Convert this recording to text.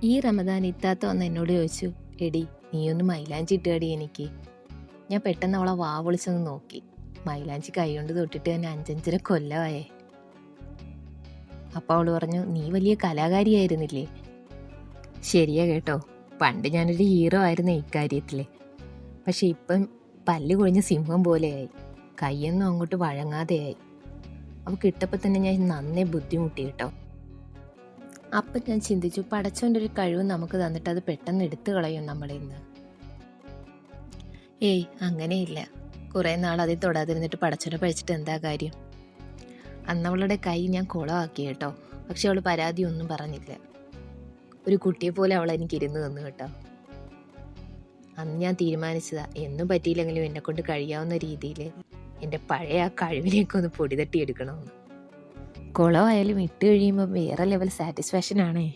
ഈ റമദാൻ ഇത്താത്ത വന്ന് എന്നോട് ചോദിച്ചു, എടി നീയൊന്ന് മൈലാഞ്ചി ഇട്ടുകടി എനിക്ക്. ഞാൻ പെട്ടെന്ന് അവളെ വാ വിളിച്ചൊന്ന് നോക്കി. മൈലാഞ്ചി കൈകൊണ്ട് തൊട്ടിട്ട് തന്നെ 5-5.5 കൊല്ലമായേ. അപ്പം അവൾ പറഞ്ഞു, നീ വലിയ കലാകാരിയായിരുന്നില്ലേ? ശരിയാ കേട്ടോ, പണ്ട് ഞാനൊരു ഹീറോ ആയിരുന്നേ ഇക്കാര്യത്തിൽ. പക്ഷെ ഇപ്പം പല്ല് കൊഴിഞ്ഞ സിംഹം പോലെയായി, കൈയൊന്നും അങ്ങോട്ട് വഴങ്ങാതെയായി. അവൾക്ക് ഇട്ടപ്പോൾ തന്നെ ഞാൻ നന്നേ ബുദ്ധിമുട്ടി കേട്ടോ. അപ്പം ഞാൻ ചിന്തിച്ചു, പടച്ചോൻ്റെ ഒരു കഴിവ് നമുക്ക് തന്നിട്ട് അത് പെട്ടെന്ന് എടുത്തു കളയും നമ്മളിൽ നിന്ന്. ഏയ് അങ്ങനെയില്ല. കുറേ നാൾ അതിൽ തൊടാതിരുന്നിട്ട് പടച്ചോനെ പഴിച്ചിട്ട് എന്താ കാര്യം? അന്നവളുടെ കൈ ഞാൻ കുളമാക്കി കേട്ടോ. പക്ഷെ അവൾ പരാതി ഒന്നും പറഞ്ഞില്ല. ഒരു കുട്ടിയെ പോലെ അവൾ എനിക്ക് ഇരുന്ന് തന്നു കേട്ടോ. അന്ന് ഞാൻ തീരുമാനിച്ചതാ, എന്നും പറ്റിയില്ലെങ്കിലും എന്നെ കൊണ്ട് കഴിയാവുന്ന രീതിയിൽ എൻ്റെ പഴയ ആ കഴിവിനെയൊക്കെ ഒന്ന് പൊടി തട്ടി എടുക്കണമെന്ന്. കുളമായാലും ഇട്ട് കഴിയുമ്പോൾ വേറെ ലെവൽ സാറ്റിസ്ഫാക്ഷൻ ആണേ.